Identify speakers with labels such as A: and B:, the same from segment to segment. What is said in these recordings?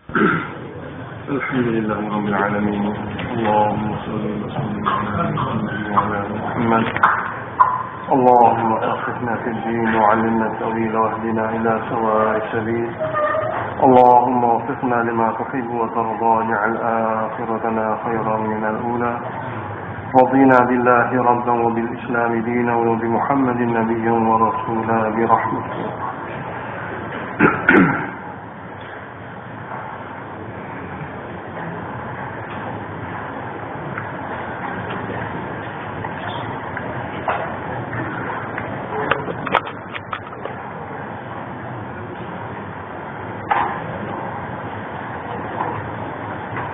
A: الحمد لله رب العالمين. اللهم صل وسلم على محمد وعلى آل محمد. اللهم فقهنا في الدين وعلمنا التأويل واهدنا إلى سواء السبيل. اللهم وفقنا لما تحب وترضى، واجعل آخرتنا خيرا من الأولى. رضينا بالله ربا وبالإسلام دينا وبمحمد نبيا ورسولا برحمته.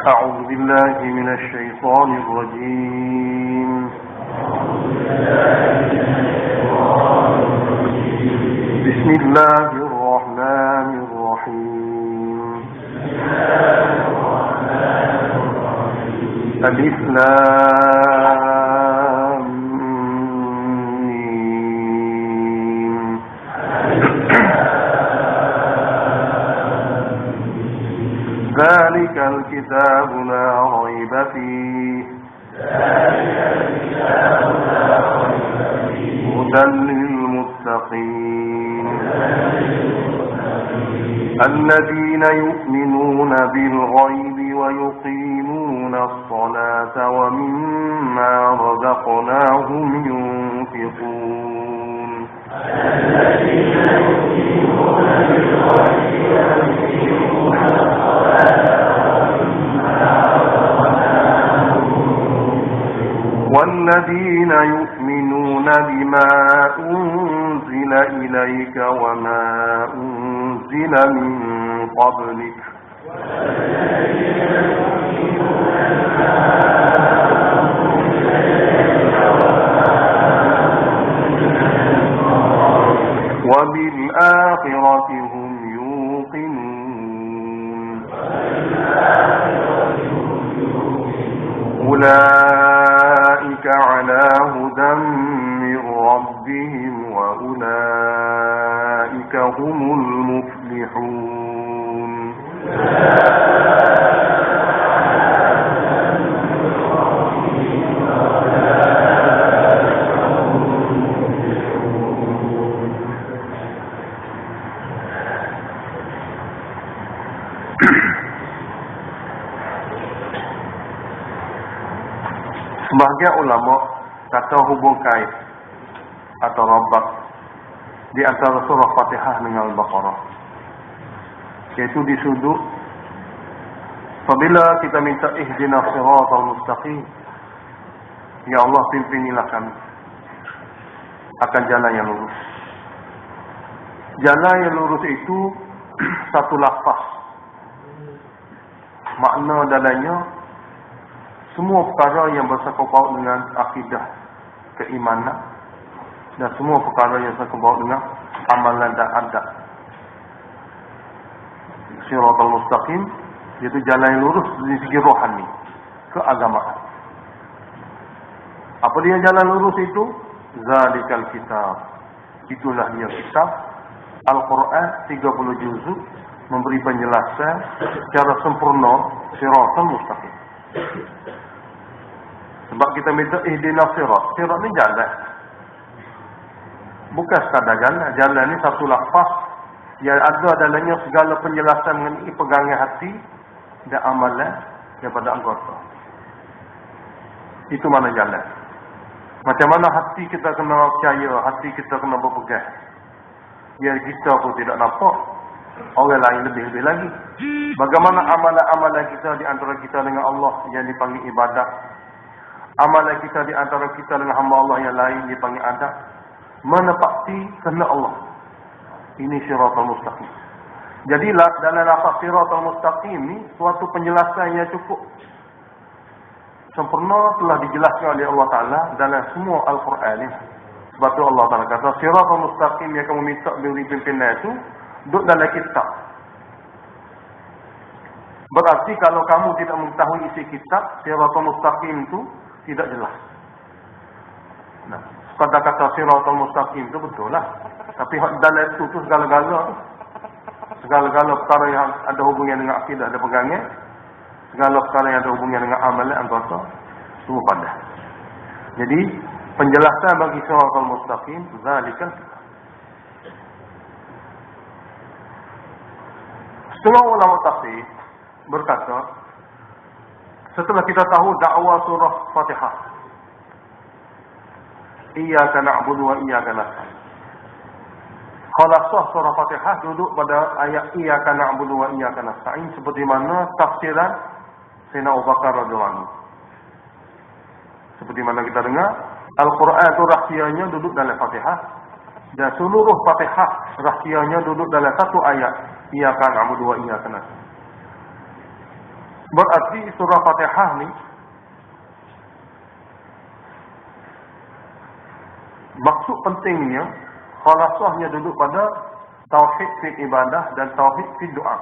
A: أعوذ بالله من الشيطان الرجيم. بسم الله الرحمن الرحيم. ألف لام ميم. ذلك الكتاب لا ريب فيه هدى للمتقين الذين يؤمنون بالغيب ويقيمون الصلاة ومما رزقناهم ينفقون. والذين يؤمنون بما أنزل إليك وما أنزل من قبلك وبالآخرة هم يوقنون. أولئك على هدى من ربهم وأولئك هم المفلحون. Sebahagian ulama kata hubung kait atau rabat di antara surah Fatihah dengan Al-Baqarah, yaitu di sudut apabila kita minta ihdinas siratal mustaqim, ya Allah pimpinilah kami akan jalan yang lurus. Jalan yang lurus itu satu lafaz, makna dalamnya semua perkara yang bersangkut paut dengan akidah, keimanan, dan semua perkara yang bersangkut paut dengan amalan dan adab. Siratal mustaqim iaitu jalan yang lurus dari segi rohani, keagamaan. Apa dia jalan lurus itu? Zalikal kitab. Itulah dia kitab Al-Quran 30 juzuk memberi penjelasan secara sempurna siratal mustaqim. Sebab kita minta ihdinas sirat. Sirat ni jalan. Bukan sekadar jalan. Jalan ni satu lafaz yang ada dalamnya segala penjelasan mengenai pegangan hati dan amalan daripada anggota. Itu mana jalan. Macam mana hati kita kena percaya, hati kita kena berpegang. Biar kita pun tidak nampak, orang lain lebih-lebih lagi. Bagaimana amalan-amalan kita di antara kita dengan Allah yang dipanggil ibadah. Amalan kita di antara kita dengan hamba Allah yang lain dipanggil adab. Menepati kehendak Allah. Ini siratal mustaqim. Jadi dalam lafaz siratal mustaqim ni suatu penjelasan yang cukup sempurna telah dijelaskan oleh Allah Ta'ala dalam semua Al-Quran ni. Sebab tu Allah Ta'ala kata siratal mustaqim yang kamu minta beri pimpinan itu duduk dalam kitab. Berarti kalau kamu tidak mengetahui isi kitab, siratal mustaqim itu tidak jelas. Nah, kata-kata siratal mustaqim itu betul lah. Tapi dalam itu segala-gala Segala-gala perkara yang ada hubungan dengan akidah ada pegangnya. Segala perkara yang ada hubungan dengan amalan anggota semua pada. Jadi penjelasan bagi siratal mustaqim zalikal kitab. Setengah ulama tafsir berkata, setelah kita tahu dakwah surah Fatihah, iyyaka na'budu wa iyyaka nasta'in. Khalasah surah Fatihah duduk pada ayat iyyaka na'budu wa iyyaka nasta'in, seperti mana tafsiran Sayyidina Abu Bakar radhiyallahu anhu. Seperti mana kita dengar, Al-Quran itu rahsianya duduk dalam Fatihah, dan seluruh Fatihah rahsianya duduk dalam satu ayat, iyyaka na'budu wa iyyaka nasta'in. Berarti surah Fatihah ni maksud pentingnya, khalasahnya duduk pada tauhid fi ibadah dan tauhid fi doa.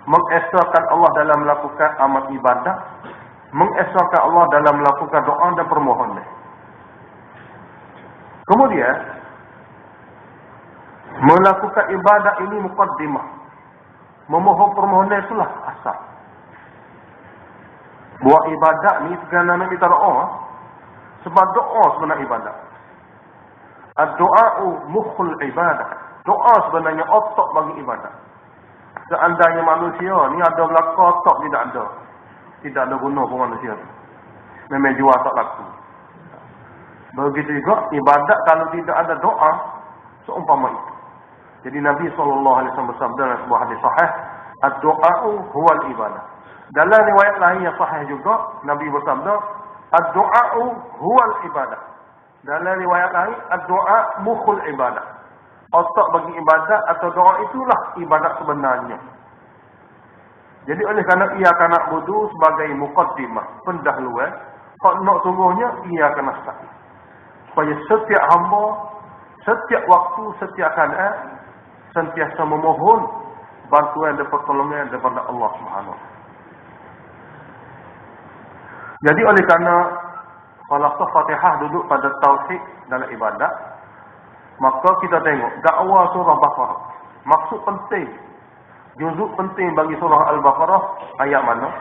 A: Mengesahkan Allah dalam melakukan amal ibadah, mengesahkan Allah dalam melakukan doa dan permohonan. Kemudian melakukan ibadah ini muqaddimah. Memohon permohonan itulah asal. Buat ibadat ni sebenarnya kita doa. Sebab doa sebenarnya ibadat. Ad-doa'u mukhul ibadah. Doa sebenarnya otak bagi ibadat. Seandainya manusia ni ada belaka otak tidak ada. Tidak ada guna pun manusia tu. Memang jual tak laku. Begitu juga ibadat kalau tidak ada doa, seumpama itu. Jadi Nabi SAW bersabda dalam sebuah hadis sahih, ad-doa'u huwal ibadah. Dalam riwayat lain yang sahih juga, Nabi bersabda, ad-doa'u huwal ibadah. Dalam riwayat lain, ad-do'a mukhul ibadah. Otak bagi ibadat atau doa itulah ibadat sebenarnya. Jadi oleh kerana iyyaka na'budu sebagai muqaddimah, pendahuluan, hak nak sungguhnya iyyaka nasta'in. Supaya setiap hamba, setiap waktu, setiap keadaan sentiasa memohon bantuan dan pertolongan daripada Allah Subhanahu. Jadi oleh kerana khalasah Fatihah duduk pada tauhid dalam ibadat, maka kita tengok dakwah surah Baqarah. Maksud penting, juzuk penting bagi surah Al-Baqarah ayat mana?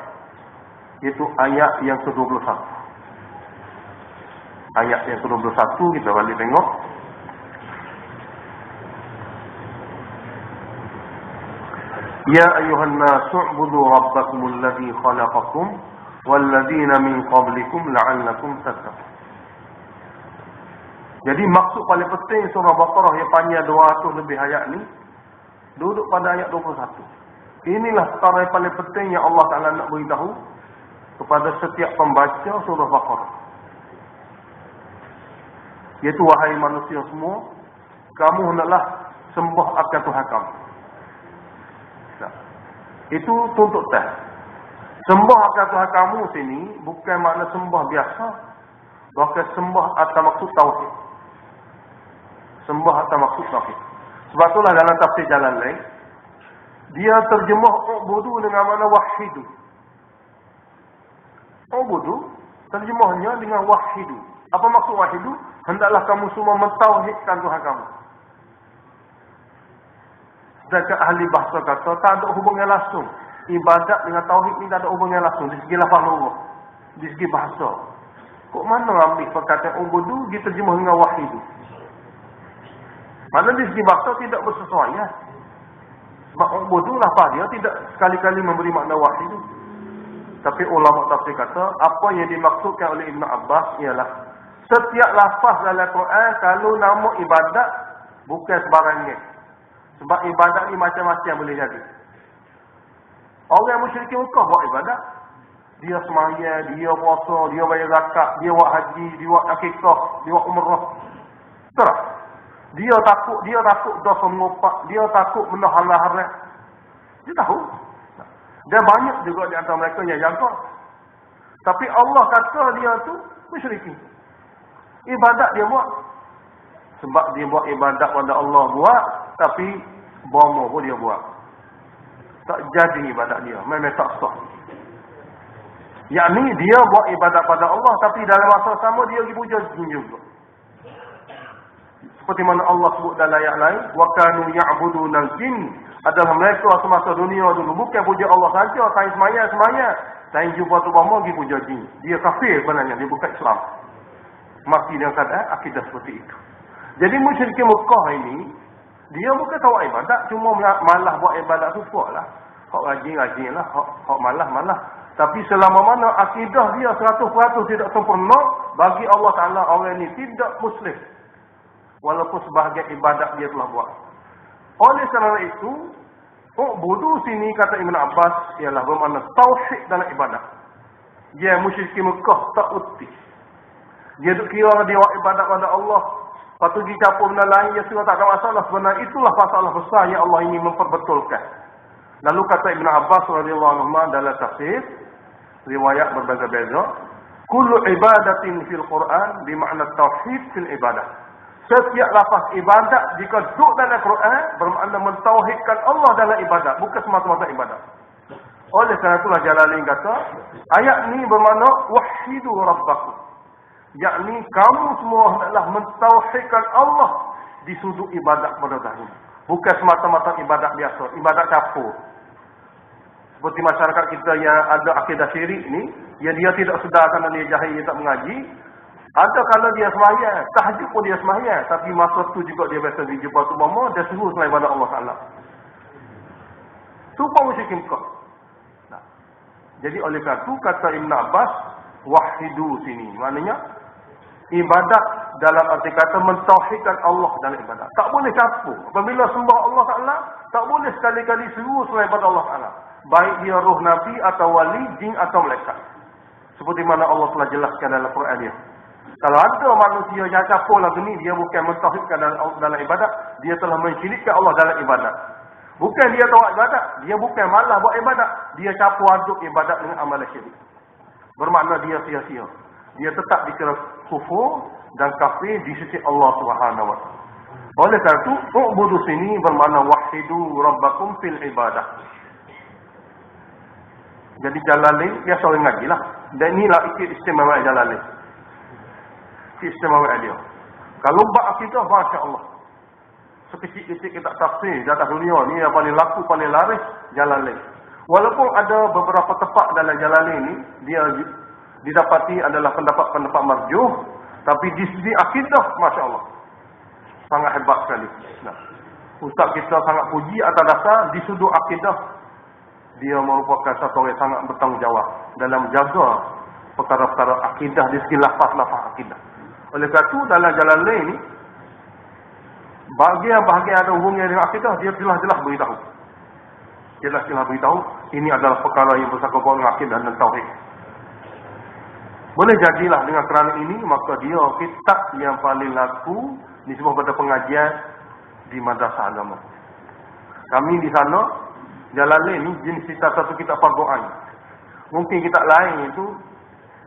A: Iaitu ayat yang ke-21. Ayat yang ke-21 kita balik tengok. Ya ayuhan nasu u'budu rabbakumul ladzi khalaqakum walladzina min qablikum la'allakum tattaqun. Jadi maksud paling penting surah Baqarah yang panjang 200 lebih ayat ni duduk pada ayat 21. Inilah perkara yang paling penting yang Allah Ta'ala nak beritahu kepada setiap pembaca surah Baqarah. Iaitu wahai manusia semua, kamu hendaklah sembah akan Tuhan kamu. Itu tuntutan. Sembah akan Tuhan kamu sini bukan makna sembah biasa, bahkan sembah atas maksud tauhid. Sembah atas maksud tauhid. Sebab itulah dalam tafsir jalan lain, dia terjemah ubudu dengan makna wahidu. Ubudu terjemahnya dengan wahidu. Apa maksud wahidu? Hendaklah kamu semua mentauhidkan Tuhan kamu. Sedangkan ahli bahasa kata tak ada hubungan langsung. Ibadat dengan tauhid ni tak ada hubungan langsung di segi lafaz Allah, di segi bahasa. Kok mana ambil perkataan ubudu diterjemah dengan wahidu? Mana di segi bahasa tidak bersesuaian. Sebab ubudu lafaz dia tidak sekali-kali memberi makna wahidu. Tapi ulama tafsir kata apa yang dimaksudkan oleh Ibn Abbas ialah setiap lafaz dalam Quran kalau nama ibadat bukan sebarangnya. Sebab ibadat ni macam-macam boleh jadi. Orang musyrikin Mekah buat ibadat. Dia sembahyang, dia puasa, dia bayar zakat, dia buat haji, dia buat akikah, dia buat umrah. Terus. Dia takut dosa mengopak, dia takut benda halal-haram. Dia tahu. Dan banyak juga di antara mereka yang jaga. Tapi Allah kata dia tu musyrikin. Ibadat dia buat. Sebab dia buat ibadat pada Allah buat, tapi bomo pun dia buat. Tak jadi ibadat dia, memang tak sah. Yakni dia buat ibadat pada Allah, tapi dalam masa sama dia pergi puja jin juga. Seperti mana Allah sebut dalam ayat lain, wa kanu ya'buduna al-jin adalah mereka semasa dunia dulu. Bukan puja Allah saja. Saya semaya. Saya jumpa tu bama pergi puja jin. Dia kafir sebenarnya. Dia bukan Islam. Mati dengan keadaan akidah seperti itu. Jadi musyrikin Mekah ini, dia bukan tahu ibadat. Cuma malah buat ibadat tu lah. Hak rajin lah. Hak malah. Tapi selama mana akidah dia 100% tidak sempurna, bagi Allah Ta'ala orang ini tidak muslim. Walaupun sebahagian ibadat dia telah buat. Oleh kerana itu, budu sini kata Ibn Abbas ialah bermakna tauhid dalam ibadat. Dia musyrik Mekah tak uti. Dia duk kira dia buat ibadat pada Allah. Lepas tu pergi capur benda lain, dia sudah tak ada masalah. Sebenarnya itulah masalah besar yang Allah ingin memperbetulkan. Lalu kata Ibn Abbas radhiyallahu anhu dalam tafsir, riwayat berbeza-beza, kullu ibadatin fil Quran bermakna tauhid fil ibadah. Setiap lafaz ibadat jika duduk dalam Quran bermakna mentauhidkan Allah dalam ibadat, bukan semata-mata ibadat. Oleh kerana itulah Jalalain kata, ayat ni bermakna wahidu rabbakum. Yakni kamu semua hendaklah mentauhidkan Allah di sudut ibadat pada zahir. Bukan semata-mata ibadat biasa, ibadat campur. Seperti masyarakat kita yang ada akidah syirik ni, yang dia tidak sedar kerana dia jahil, dia tak mengaji. Ada kalau dia sembahyang, tahajud pun dia sembahyang, tapi masa tu juga dia biasa pergi jumpa tu mama, dia suruh selain pada Allah Taala. Tu pun musyrik Mekah. Nah. Jadi oleh kerana tu kata Ibn Abbas, wahidu sini. Maknanya ibadat dalam arti kata mentauhidkan Allah dalam ibadat. Tak boleh campur. Apabila sembah Allah Taala, tak boleh sekali-kali suruh selain pada Allah Taala. Baik dia roh nabi atau wali, jin atau malaikat. Seperti mana Allah telah jelaskan dalam Quran dia. Kalau ada manusia yang campur lagu ni, dia bukan mentauhidkan dalam ibadat, dia telah mensyirikkan Allah dalam ibadat. Bukan dia tahu ibadat, dia bukan malah buat ibadat, dia campur aduk ibadat dengan amalan syirik. Bermakna dia sia-sia. Dia tetap dikira kufur dan kafir di sisi Allah Subhanahu wa taala. Oleh kerana itu, u'budu sini bermakna wahidu rabbakum fil ibadah. Jadi Jalalain biasa orang ngaji lah. Dan inilah istimewa Jalalain. Istimewa dia. Kalau bab akidah, Masya Allah. Sekecil-kecil kita tafsir di atas dunia ni yang paling laku, paling laris, Jalalain. Walaupun ada beberapa tempat dalam Jalalain ni, dia didapati adalah pendapat-pendapat marjuh, tapi di segi akidah, Masya Allah. Sangat hebat sekali. Nah, Ustaz kita sangat puji atas dasar di sudut akidah. Dia merupakan satu orang yang sangat bertanggungjawab dalam menjaga perkara-perkara akidah di segi lafaz-lafaz akidah. Oleh kerana itu dalam Jalalain ni, bahagian ada hubungan dengan akidah, dia jelas-jelas beritahu. Jelas-jelas beritahu, ini adalah perkara yang bersangkut dengan akidah dan tauhid. Boleh jadilah dengan kerana ini, maka dia kitab yang paling laku disebut pada pengajian di madrasah agama. Kami di sana, Jalalain ni jenis kita satu kitab fardu'ain. Mungkin kitab lain itu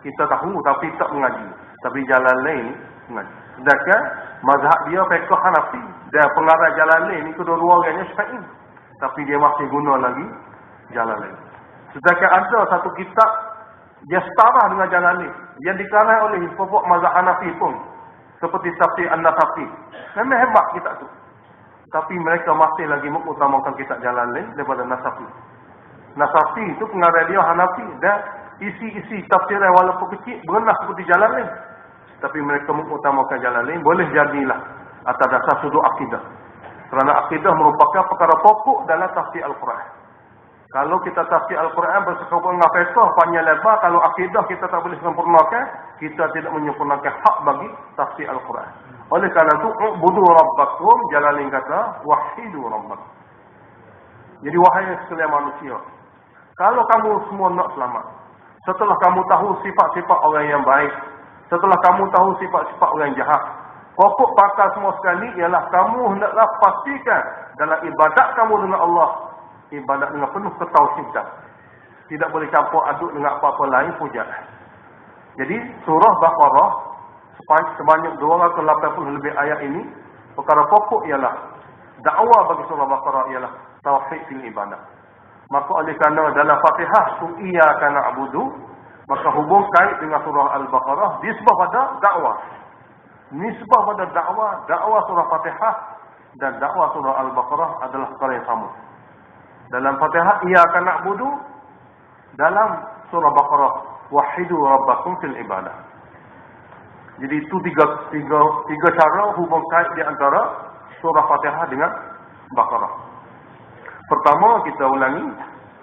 A: kita tahu tapi tak mengaji. Tapi Jalalain mengaji. Sedangkan mazhab dia fiqh Hanafi dan pengarang Jalalain ni kedua-dua orangnya Syafi'i. Tapi dia masih guna lagi Jalalain. Sedangkan ada satu kitab dia setara dengan Jalalain yang dikarang oleh pokok mazhab Hanafi pun, seperti Tafsir An-Nasafi. Memang hebat kitab tu. Tapi mereka masih lagi mengutamakan kitab Jalalain daripada Nasafi. Nasafi itu pengarang dia Hanafi dan isi-isi tafsiran walaupun kecil berenah seperti Jalalain. Tapi mereka mengutamakan Jalalain. Boleh jadilah atas dasar sudut akidah. Kerana akidah merupakan perkara pokok dalam tafsir Al-Quran. Kalau kita tafsir Al-Quran bersekutu dengan fiqh panjang lebar, kalau akidah kita tak boleh sempurnakan, kita tidak menyempurnakan hak bagi tafsir Al-Quran. Oleh kerana itu, u'budu rabbakum, Jalalain kata, wahidu rabbakum. Jadi wahai sekalian manusia, kalau kamu semua nak selamat, setelah kamu tahu sifat-sifat orang yang baik, setelah kamu tahu sifat-sifat orang yang jahat, pokok pakar semua sekali ialah kamu hendaklah pastikan dalam ibadat kamu dengan Allah, ibadat dengan penuh ketauhidan. Tidak boleh campur aduk dengan apa-apa lain puja. Jadi surah Baqarah sebanyak 280 lebih ayat ini, perkara pokok ialah dakwah bagi surah Baqarah ialah tauhid fil ibadah. Maka oleh kerana dalam Fatihah tu iyyaka na'budu, maka hubung kait dengan surah Al-Baqarah nisbah pada dakwah. Nisbah pada dakwah surah Fatihah dan dakwah surah Al-Baqarah adalah perkara yang sama. Dalam Fatihah, iyyaka na'budu. Dalam surah Baqarah, wahidu rabbakum fil ibadah. Jadi itu tiga cara hubung kait di antara surah Fatihah dengan Baqarah. Pertama, kita ulangi.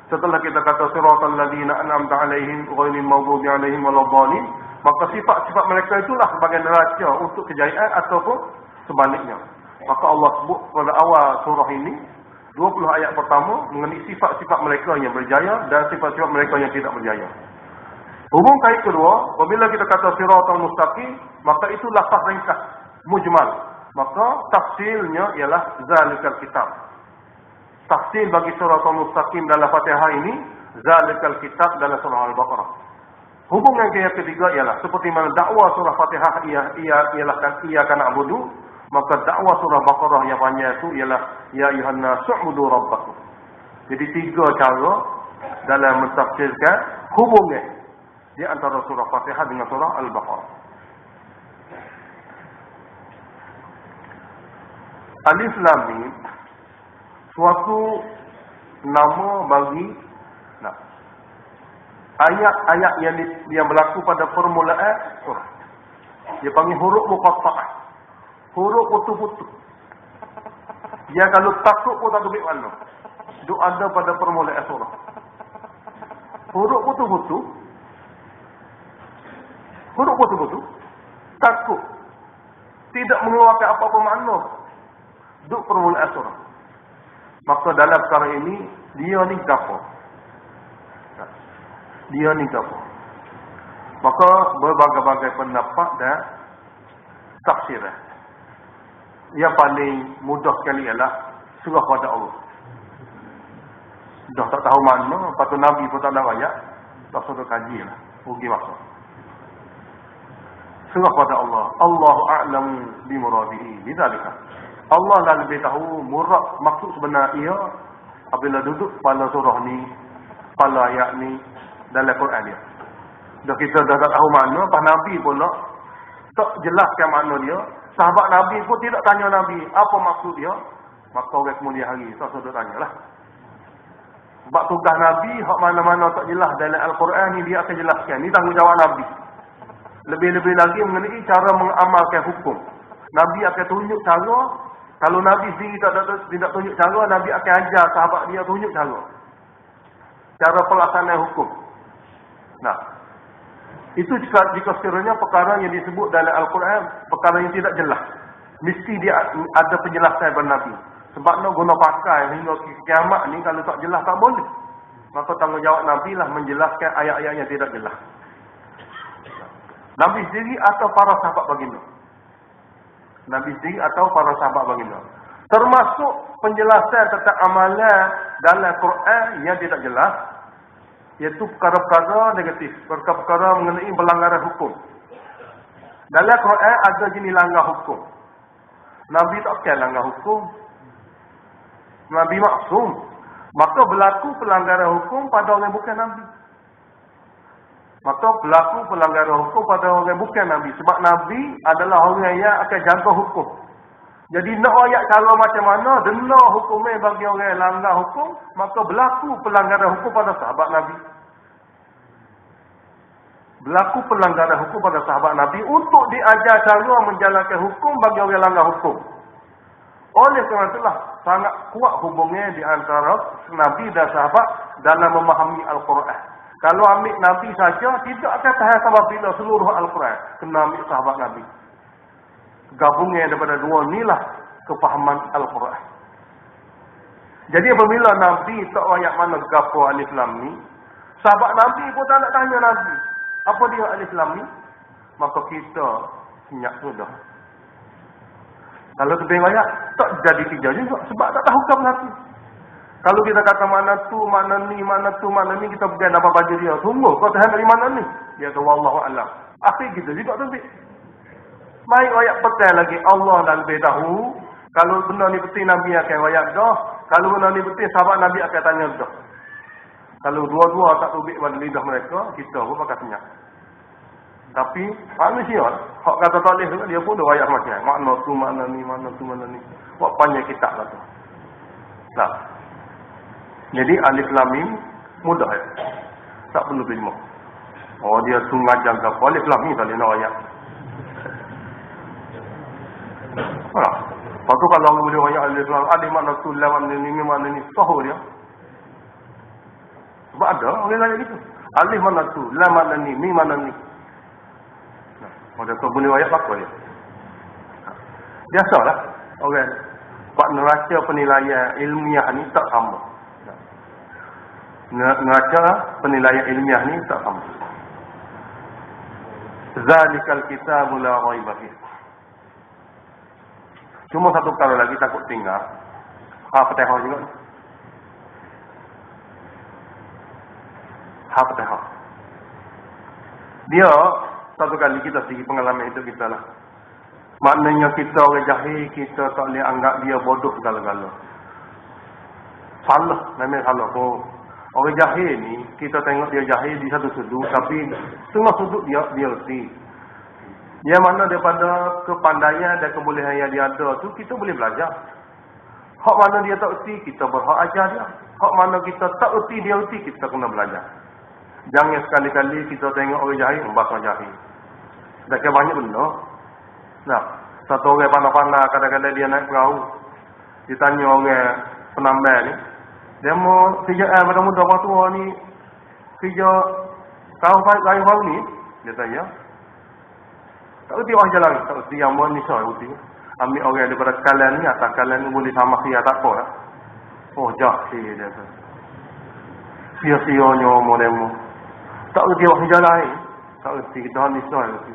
A: Setelah kita kata siratal ladzina an'amta 'alaihim ghairil maghdubi 'alaihim waladdallin, maka sifat-sifat mereka itulah sebagai neraca untuk kejayaan ataupun sebaliknya. Maka Allah sebut pada awal surah ini 20 ayat pertama mengenai sifat-sifat mereka yang berjaya dan sifat-sifat mereka yang tidak berjaya. Hubung kait kedua, apabila kita kata siratal mustaqim, maka itu lafaz ringkas, mujmal. Maka tafsirnya ialah zalikal kitab. Tafsir bagi siratal mustaqim dalam Fatihah ini, zalikal kitab dalam surah Al-Baqarah. Hubung yang ketiga ialah seperti mana dakwah surah Fatihah ialah iyyaka na'budu, maka dakwah surah Baqarah yang panjang itu ialah ya ayyuhan nasu ubudu rabbakum. Jadi tiga cara dalam mentafsirkan hubungnya di antara surah Fatihah dengan surah Al-Baqarah. Alif Lam Mim suatu nama bagi ayat-ayat yang berlaku pada permulaan surah. Dia panggil huruf muqatta'ah. Huruf putus-putus. Dia kalau takut pun tak tubik mana. Itu ada pada permulaan surah. Huruf putus-putus. Huruf putus-putus. Takut. Tidak mengeluarkan apa-apa makna. Itu permulaan surah. Maka dalam perkara ini, dia ni kafir. Dia ni kafir. Maka berbagai-bagai pendapat dan tafsiran. Yang paling mudah sekali ialah serah pada Allah. Dah tak tahu mana, patut Nabi pun tak ada ayat, tak suruh kaji lah. Rugi masa. Serah pada Allah. Allahu a'lam bi muradihi. Bidzalika. Allah lah lebih tahu murad maksud sebenar ia apabila duduk pada surah ni, pada ayat ni dalam Quran dia. Dah kita dah tak tahu makna, pas Nabi pula tak jelaskan makna dia. Sahabat Nabi pun tidak tanya Nabi apa maksud dia. Maka orang kemudian hari tak sudah tanyalah. Sebab tugas Nabi hak mana-mana tak jelas dalam Al-Quran ni dia akan jelaskan. Ni tanggungjawab Nabi. Lebih-lebih lagi mengenai cara mengamalkan hukum. Nabi akan tunjuk cara. Kalau Nabi sendiri tidak tunjuk cara, Nabi akan ajar sahabat dia tunjuk cara. Cara pelaksanaan hukum. Nah, itu jika sekiranya perkara yang disebut dalam Al-Quran, perkara yang tidak jelas. Mesti dia ada penjelasan daripada Nabi. Sebab nak guna pakai hingga kiamat ni, kalau tak jelas tak boleh. Maka tanggungjawab Nabi lah menjelaskan ayat-ayat yang tidak jelas. Nabi sendiri atau para sahabat baginda. Nabi sendiri atau para sahabat baginda. Termasuk penjelasan tentang amalan dalam Quran yang tidak jelas, iaitu perkara-perkara negatif, perkara-perkara mengenai pelanggaran hukum. Dalam Quran ada jenis langgar hukum. Nabi tak akan langgar hukum. Nabi maksum. Maka berlaku pelanggaran hukum pada orang bukan Nabi. Maka berlaku pelanggaran hukum pada orang bukan Nabi. Sebab Nabi adalah orang yang akan jaga hukum. Jadi nak ayat cara macam mana, denda hukumnya bagi orang yang langgar hukum, maka berlaku pelanggaran hukum pada sahabat Nabi. Berlaku pelanggaran hukum pada sahabat Nabi untuk diajar cara menjalankan hukum bagi orang yang langgar hukum. Oleh kerana itulah sangat kuat hubungnya di antara Nabi dan sahabat dalam memahami Al-Quran. Kalau ambil Nabi saja, tidak akan tahan sampai bila seluruh Al-Quran. Kena ambil sahabat Nabi. Gabungnya daripada dua inilah kefahaman Al-Quran. Jadi apabila Nabi tak ayat mana gapo alif lam ni, sahabat Nabi pun tak nak tanya Nabi. Apa dia alif lam ni? Maka kita senyap sudah. Kalau tebing ayat, tak jadi tiga juga. Sebab tak tahu kapan Nabi. Kalau kita kata mana tu, mana ni, mana tu, mana ni, kita bukan dapat baju dia. Tunggu, kau tahan dari mana ni? Dia kata, wallahu a'lam. Akhir kita juga tebing. Baik ayat petang lagi, Allah dah lebih tahu. Kalau benda ni betul Nabi akan ayat dah. Kalau benda ni betul sahabat Nabi akan tanya dah. Kalau dua-dua tak tubik pada lidah mereka, kita pun pakai senyap. Tapi manusia, hak kata tak boleh juga, dia pun dah ayat macam makna tu, makna ni, makna tu, makna ni. Buat panjang kitab lah tu. Nah. Jadi alif lam mim mudah ya. Tak perlu terima. Oh dia tu ngajar ke apa? Alif lam mim tak nak ayat. Lepas tu kalau orang boleh ayat alif lam alif makna tu lam makna ni mim makna ni sahur dia. Sebab ada orang lain gitu. Alif makna tu, lam makna ni, mim makna ni. Nah, dia tu boleh ayat apa dia? Biasalah orang buat neraca penilaian ilmiah ni tak sama. Neraca penilaian ilmiah ni tak sama. Zalikal kitabu la raiba fihi. Cuma satu kali lagi takut tinggal. Fatihah juga ni. Fatihah. Dia satu kali kita segi pengalaman itu kita lah. Maknanya kita orang jahil, kita tak boleh anggap dia bodoh segala-gala. Salah, memang salah. Oh, orang jahil ni, kita tengok dia jahil di satu sudut, tapi setengah sudut dia erti. Yang mana daripada kepandaian dan kebolehan yang dia ada tu, kita boleh belajar. Hak mana dia tak erti, kita berhak ajar dia. Hak mana kita tak erti, dia erti, kita kena belajar. Jangan sekali-kali kita tengok orang jahil, membahas jahil. Dah kira banyak benda. Nah, satu orang pandai-pandai kadang-kadang dia naik perahu. Dia tanya orang penambang ni, dia mau kerja pada muda orang tua ni kerja tahu kayu bau ni, dia tanya. Tak erti orang jalan, tak erti yang mau ni saya erti. Ambil orang daripada kalan ni, atas kalan ni boleh sama sia tak apa lah. Oh, jahil dia tu. Sia-sianya mau demo. Tak erti orang jalan ni, tak erti kita ni saya erti.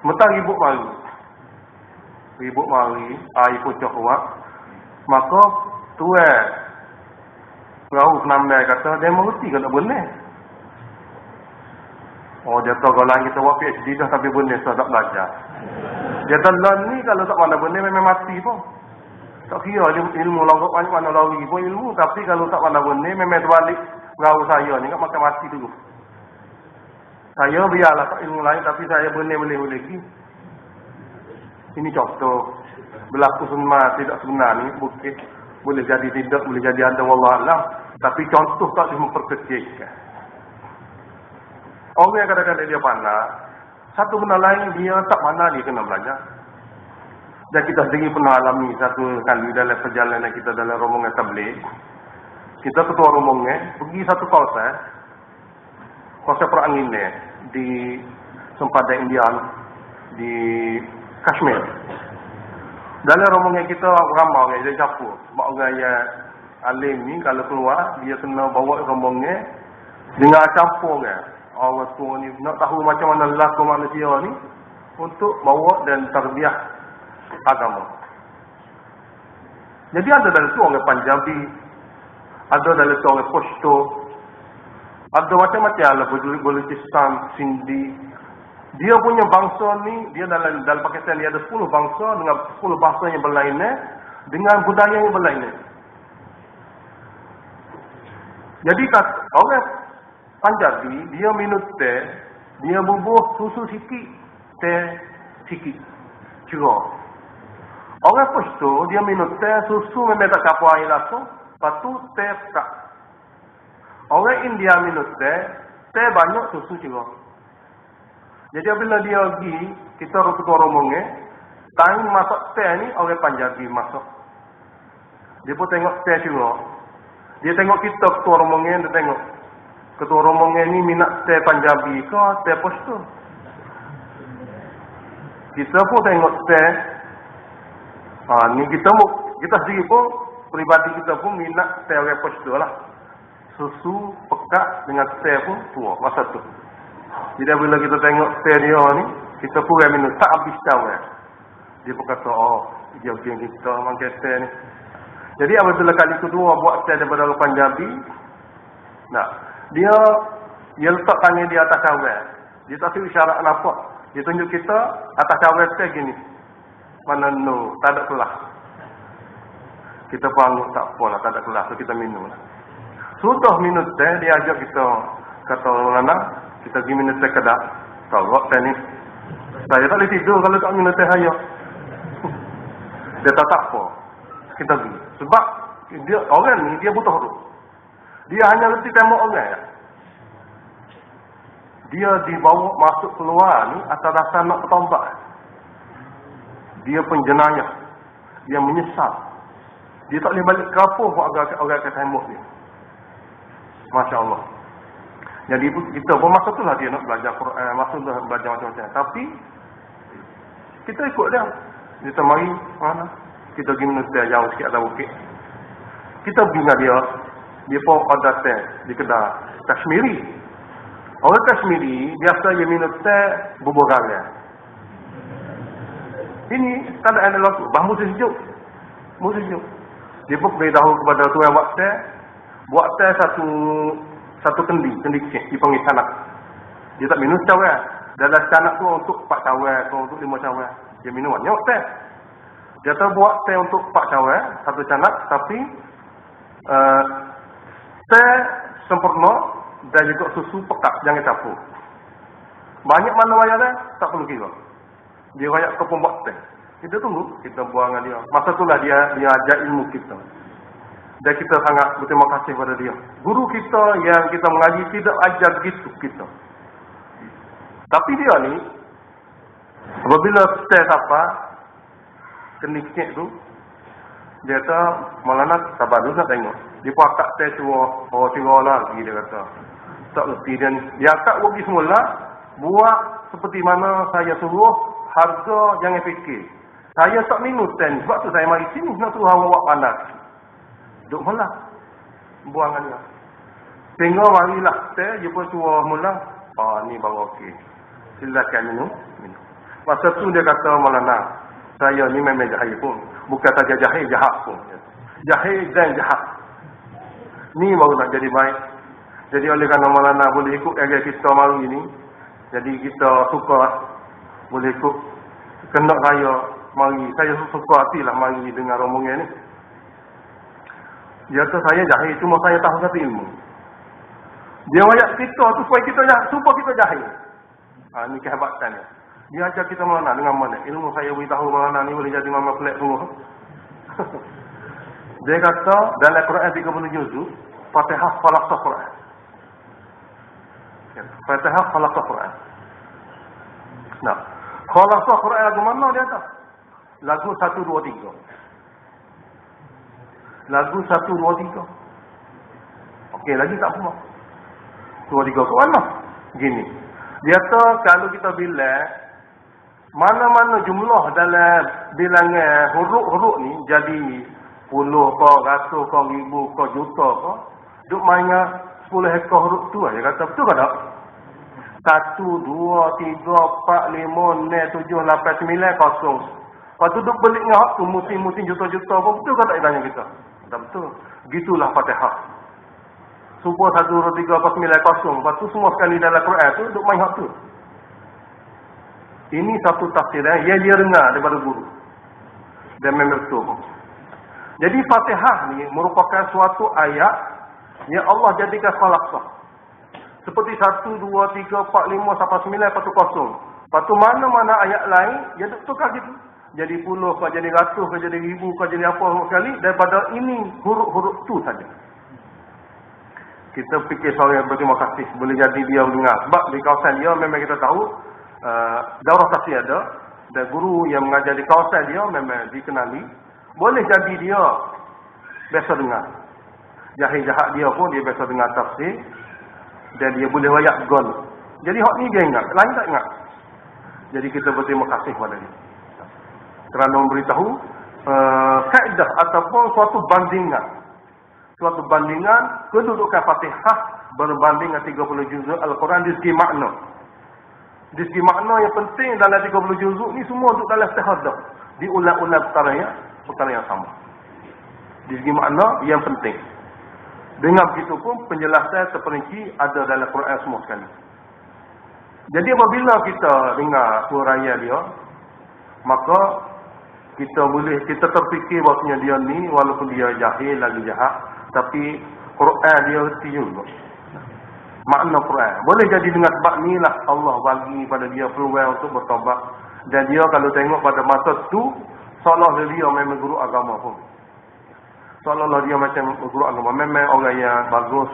A: Mentang ribut mari, air pucuk kuat, maka tuan perahu penambang kata, dia mengerti ke tak boleh. Oh, dia tahu kalau kita buat PhD dah tapi boleh, saya tak belajar. Dia tahu ni kalau tak mana boleh, memang mati pun. Tak kira ilmu longgok banyak mana lari pun ilmu, tapi kalau tak mana boleh, memang terbalik perahu saya ni, kan makan mati dulu. Saya biarlah tak ilmu lain, tapi saya boleh lagi. Ini contoh. Berlaku sebenar, tidak sebenar ni, bukit. Boleh jadi tidak, boleh jadi ada, wallahualam. Tapi contoh tak boleh memperkecilkan. Orang yang kadang-kadang dia pandai, satu benda lain dia tak mana dia kena belajar. Dan kita sendiri pernah alami satu kali dalam perjalanan kita dalam rombongan tabligh. Kita ketua rombongan pergi satu kawasan peranginan di sempadan Indian di Kashmir. Dalam rombongan kita ramai orang yang campur. Sebab orang yang alim ni kalau keluar dia kena bawa rombongan dengan campur orang. Orang tua ni nak tahu macam mana laku manusia ni untuk bawa dan tarbiyah agama. Jadi ada dalam tu orang Punjabi, ada dalam tu orang Pashto, ada macam-macam lah, Balochistan, Sindhi. Dia punya bangsa ni, dia dalam Pakistan dia ada 10 bangsa dengan 10 bahasa yang berlainan, dengan budaya yang berlainan. Jadi orang Punjabi, dia minum teh, dia bubuh susu sikit, teh sikit, cerah. Orang Pashto, dia minum teh, susu memang tak campur air langsung, lepas tu teh tak. Orang India minum teh banyak susu cerah. Jadi apabila dia pergi, kita ketua rombongan, time masak teh ni orang Punjabi masak. Dia pun tengok teh cerah. Dia tengok kita ketua rombongan, dia tengok. Ketua rombongan ni minat teh Punjabi ke teh Pashto. Kita pun tengok teh. Ni kita sendiri pun, peribadi kita pun minat teh orang Pashto lah. Susu pekat dengan teh pun tua masa tu. Jadi bila kita tengok teh dia ni, kita pun minum tak habis tahu kan. Dia pun kata, oh, dia geng kita makan teh ni. Jadi apabila kali kedua buat teh daripada orang Punjabi, nah, dia letak tangan di atas cawan. Dia tak tahu isyarat apa. Dia tunjuk kita atas cawan teh gini. Mana no, tak ada kelas. Kita pun anggap tak apalah, tak ada kelas, so kita minum lah. Sudah minum teh, dia ajak kita, kata orang anak, kita pergi minum teh kedap. Tolak teh ni. Saya tak boleh tidur kalau tak minum teh ayam. Dia tak apa. Kita pergi. Sebab Orang ni dia buta huruf. Dia hanya reti tembak orang ya. Dia dibawa masuk keluar ni atas dasar nak bertaubat. Dia penjenayah. Dia menyesal. Dia tak boleh balik kampung buat orang akan tembak dia. Masya Allah. Jadi kita pun masa tu lah dia nak belajar Quran, masa tu belajar macam-macam. Tapi kita ikut dia. Kita mari mana? Kita pergi menulis jauh sikit atas bukit. Kita pergi dengan dia. Dia pun order teh di kedai Kashmiri. Orang Kashmiri biasa dia minum teh bubur garam. Ini tak ada dalam tu. Bah musim sejuk. Musim sejuk. Dia pun beritahu kepada tu yang buat teh satu kendi kecil dipanggil canak. Dia tak minum cawan. Dalam canak tu untuk 4 cawan, untuk 5 cawan. Dia minum banyak teh. Dia tak buat teh untuk 4 cawan, satu canak, tapi teh sempurna dan juga susu pekat, jangan campur. Banyak mana wayar teh, tak perlu kira. Dia wayak ke pembuat teh. Kita tunggu, kita buang dengan dia. Masa itulah dia ajar ilmu kita. Dan kita sangat berterima kasih kepada dia. Guru kita yang kita mengaji tidak ajar gitu kita. Tapi dia ni, apabila teh apa, kenik-kenik tu, dia kata, Maulana sabar dulu nak tengok. Dia pun akak teh tu, tinggal lagi dia kata. Tak erti dia akak pergi semula, buat seperti mana saya suruh, harga jangan fikir. Saya tak minum teh ni, sebab tu saya mari sini, nak suruh awak buat panas. Duk mula, buangan dia. Tengok marilah teh, dia pun suruh mula, ni baru okey. Silakan minum. Masa tu dia kata, Maulana, saya ni memang jahil pun. Bukan saja jahil, jahat pun. Jahil dan jahat. Ni baru nak jadi baik. Jadi oleh kerana Maulana boleh ikut agak kita malu ini. Jadi kita suka boleh ikut. Kena raya mari. Saya suka hatilah mari dengan rombongan ni. Dia kata saya jahil. Cuma saya tahu satu ilmu. Dia wayak kita tu supaya kita jahil. Ni kehebatan dia. Dia ajar kita Maulana dengan mana? Ilmu saya beritahu Maulana ni boleh jadi mama pelik semua. Dia kata dalam Quran 30 juzuk, Fatihah Falaq Quran. Fatihah Falaq Quran. Nah, Falaq Quran lagu mana dia kata? Lagu 1 2 3. Lagu 1 2 3. Okey, lagi tak apa. 2 3 ke mana? Gini. Dia kata kalau kita bilang mana-mana jumlah dalam bilangan huruf-huruf ni jadi puluh ke, ratus ke, ribu ke, juta ke, duk mainnya 10 ekor huruf tu dia kata betul ke tak? 1, 2, 3, 4, 5, 6, 7, 8, 9, 0. Lepas tu duk belik dengan hak tu musim-musim juta-juta pun betul ke tak dia tanya kita? Tak betul. Gitulah Fatihah. Supaya 1, 2, 3, 4, 9, 0. Lepas tu semua sekali dalam Quran tu duk main hak tu. Ini satu tafsir yang dia dengar daripada guru. Dan memang betul. Jadi Fatihah ni merupakan suatu ayat yang Allah jadikan falaqah. Seperti 1, 2, 3, 4, 5 sampai 9 lepas tu kosong. Lepas tu mana-mana ayat lain dia tukar gitu. Jadi puluh ke jadi ratus ke jadi ribu ke jadi apa sekali daripada ini huruf-huruf tu saja. Kita fikir soal yang berterima kasih boleh jadi dia mendengar. Sebab di kawasan dia memang kita tahu daurah tafsir ada dan guru yang mengajar di kawasan dia memang dikenali. Boleh jadi dia biasa dengar. Jahil jahat dia pun dia biasa dengar tafsir dan dia boleh wayak gol. Jadi hak ni dia ingat, lain tak ingat. Jadi kita berterima kasih kepada dia. Kerana memberitahu kaedah ataupun suatu bandingan. Suatu bandingan kedudukan Fatihah berbanding dengan 30 juzuk Al-Quran di segi makna. Di segi makna yang penting dalam 30 juzuk ni semua duduk dalam istihadah. Diulang-ulang perkara yang sama. Di segi makna yang penting. Dengan begitu pun penjelasan terperinci ada dalam Quran semua sekali. Jadi apabila kita dengar suaranya dia, maka kita terfikir bahawasanya dia ni walaupun dia jahil lagi jahat, tapi Quran dia reti juga. Makna Quran. Boleh jadi dengan sebab ni lah Allah bagi pada dia peluang untuk bertobat. Dan dia kalau tengok pada masa tu, seolah dia memang guru agama pun. Seolah-olah dia macam guru agama. Memang orang yang bagus.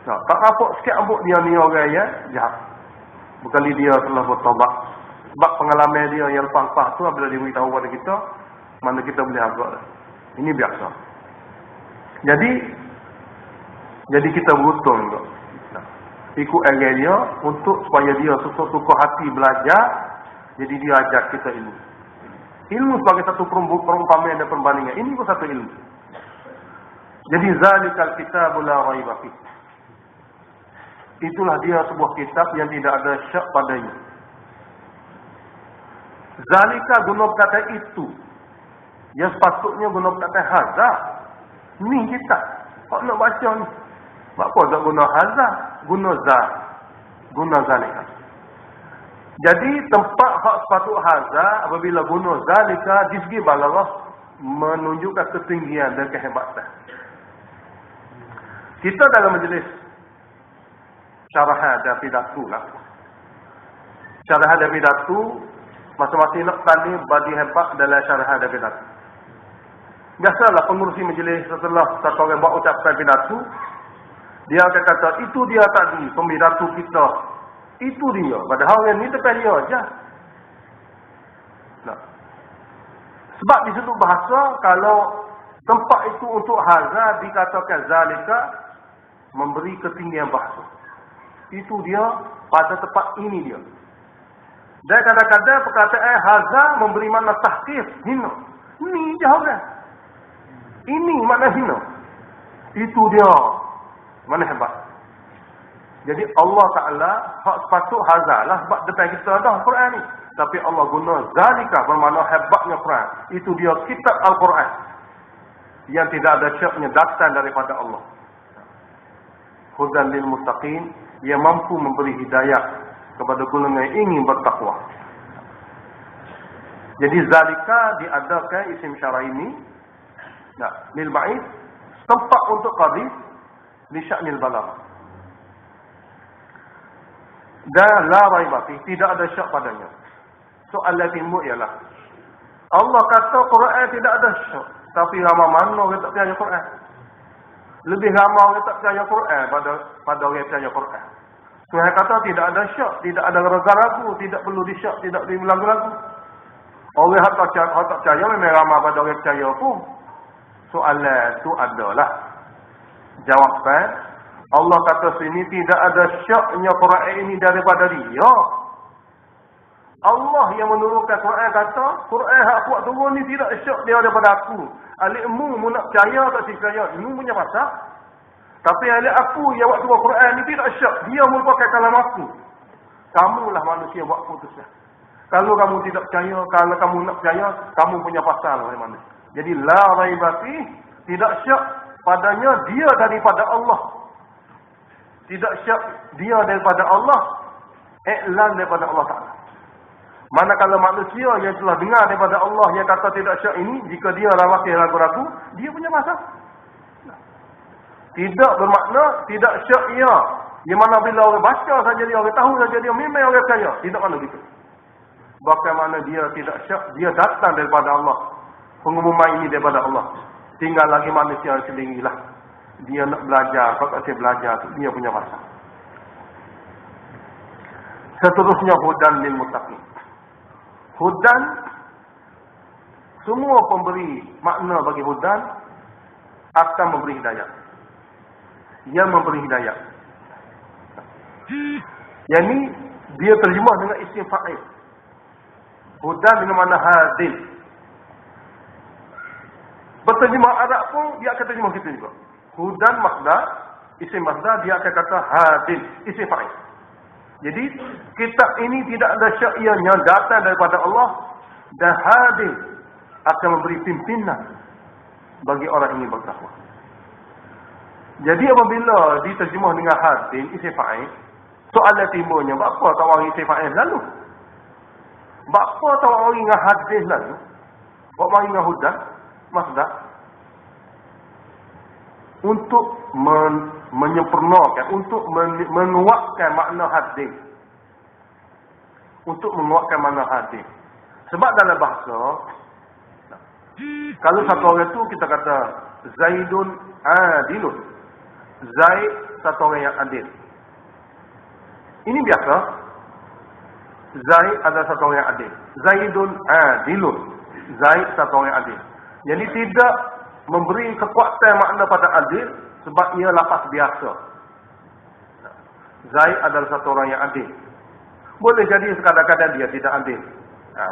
A: Tak nampak sikit rambut dia ni orang yang jahat. Berkali dia telah bertaubat. Sebab pengalaman dia yang lepas-lepas tu, bila dia beritahu kepada kita, mana kita boleh agak dah. Ini biasa. Jadi kita beruntung juga. Ikut arah dia untuk supaya dia suka hati belajar. Jadi dia ajar kita ilmu. Ilmu sebagai satu perumpamaan dan perbandingan. Ini pun satu ilmu. Jadi zalikal kitabul la raiba fi. Itulah dia sebuah kitab yang tidak ada syak padanya. Zalika guna kata itu. Yang sepatutnya guna kata hadza. Ni kitab. Kau nak baca ni. Apa tak guna hadza? Guna za. Guna zalika. Jadi tempat hak sepatut hadza apabila guna zalika di segi balaghah menunjukkan ketinggian dan kehebatan. Kita dalam majlis syarahan dan pidato lah. Syarahan dan pidato masing-masing nak tanya bagi hebat dalam syarahan dan pidato. Biasalah pengurusi majlis setelah satu orang buat ucapan pidato, dia akan kata, itu dia tadi pembidato kita. Itu dia. Padahal yang ni depan dia aja. Nah. Sebab di situ bahasa, kalau tempat itu untuk hadza dikatakan zalika, memberi ketinggian bahasa. Itu dia pada tempat ini dia. Dan kadang-kadang perkataan hadza memberi makna tahqir, hina. Ini jawapan. Ini makna hina. Itu dia. Mana hebat. Jadi Allah Ta'ala hak sepatut hadza lah sebab depan kita dah Quran ni. Tapi Allah guna zalika bermakna hebatnya Quran. Itu dia kitab Al-Quran. Yang tidak ada syaknya datang daripada Allah. Hudan lil muttaqin, yang mampu memberi hidayah kepada golongan yang ingin bertakwa. Jadi zalika diadakan isim syara ini, nah, lil ba'id, tempat untuk qadhi li sya'nil balagh. Dan la raiba fi, tidak ada syak padanya. Soalan timbul ialah, Allah kata Quran tidak ada syak, tapi ramai mana orang tak percaya Quran? Lebih ramai orang tak percaya Quran pada orang percaya Quran. Tuhan kata tidak ada syak, tidak ada ragu-ragu, tidak perlu disyak, tidak perlu ragu-ragu. Orang yang tak percaya memang ramai pada orang percaya pun. Soalan tu adalah jawapan Allah kata sini tidak ada syaknya Quran ini daripada dia. Allah yang menurunkan Quran kata, Quran hak buat turun ni tidak syak dia daripada aku. Alikmu mu nak percaya tak percaya, ini punya pasal. Tapi alik aku yang buat turun Quran ni tidak syak, dia merupakan kalam aku. Kamulah manusia buat putuslah. Kalau kamu tidak percaya, kalau kamu nak percaya, kamu punya pasal mana. Jadi la raiba fi, tidak syak padanya dia daripada Allah. Tidak syak dia daripada Allah, iklan daripada Allah Ta'ala. Manakala manusia yang telah dengar daripada Allah yang kata tidak syak ini, jika dia masih ragu-ragu, dia punya masalah. Tidak bermakna tidak syak ia. Yang mana bila orang baca saja dia, orang tahu saja dia, memang orang percaya. Tidak mana gitu. Bagaimana dia tidak syak, dia datang daripada Allah. Pengumuman ini daripada Allah. Tinggal lagi manusia sendirilah. Dia nak belajar, kalau dia belajar, dia punya masalah. Seterusnya hudan lil muttaqin. Hudan, semua pemberi makna bagi hudan akan memberi hidayah. Yang memberi hidayah. Yang ni dia terjemah dengan isim fa'il. Hudan dengan makna hadin. Berterjemah Arab pun dia akan terjemah gitu juga. Hudan masdar, isim masdar dia akan kata hadin, isim fa'il. Jadi kitab ini tidak ada syak yang datang daripada Allah, dan hadin akan memberi pimpinan bagi orang ini bertakwa. Jadi apabila diterjemah dengan hadin, isim fa'il, soalan timbulnya, apa tak orang isim fa'il lalu? Apa tak orang dengan hadin lalu? Orang dengan hudan masdar untuk menyempurnakan, untuk menguatkan makna hadis. Untuk menguatkan makna hadis. Sebab dalam bahasa, kalau satu orang tu kita kata Zaidun adilun. Zaid satu orang yang adil. Ini biasa. Zaid adalah satu orang yang adil. Zaidun adilun. Zaid satu orang yang adil. Jadi tidak memberi kekuatan makna pada adil sebab ia lafaz biasa. Zaid adalah satu orang yang adil. Boleh jadi kadang-kadang dia tidak adil.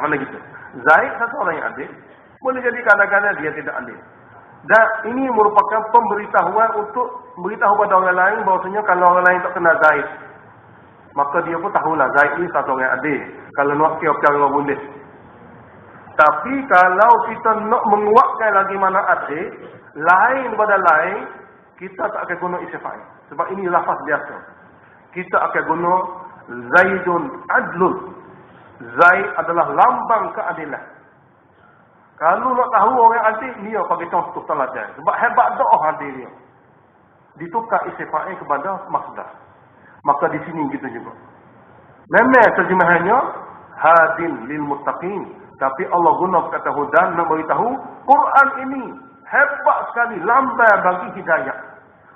A: Mana gitu. Zaid satu orang yang adil. Boleh jadi kadang-kadang dia tidak adil. Dan ini merupakan pemberitahuan untuk beritahu pada orang lain bahawasanya kalau orang lain tak kenal Zaid, maka dia pun tahulah Zaid ini satu orang yang adil. Kalau nak kira-kira boleh. Tapi kalau kita nak menguatkan lagi mana adil, lain daripada lain, kita tak akan guna isim fa'il. Sebab ini lafaz biasa. Kita akan guna Zaidun adlun. Zaid adalah lambang keadilan. Kalau nak tahu orang adil, dia bagi contoh teladan. Sebab hebat doa adil dia. Ditukar isim fa'il kepada masdar. Maka di sini kita juga. Memang terjemahannya hadin lil muttaqin. Tapi Allah guna kata hudan nak beritahu Quran ini hebat sekali lambang bagi hidayah.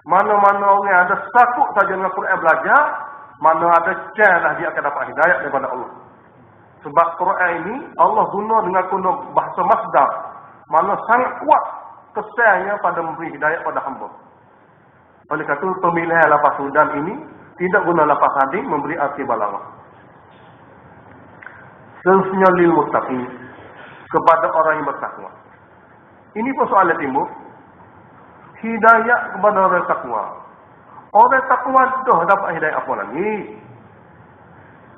A: Mana-mana orang ada takut saja dengan Quran belajar, mana ada chance dia akan dapat hidayah daripada Allah. Sebab Quran ini Allah guna dengan guna bahasa masdar. Mana sangat kuat kesannya pada memberi hidayah pada hamba. Oleh kerana itu pemilihan lafaz hudan ini tidak guna lafaz hadin memberi arti balaghah. Seterusnya lil muttaqin, kepada orang yang bertakwa. Ini pun soalan timbul. Hidayah kepada orang takwa. Orang takwa dah dapat hidayah apa lagi?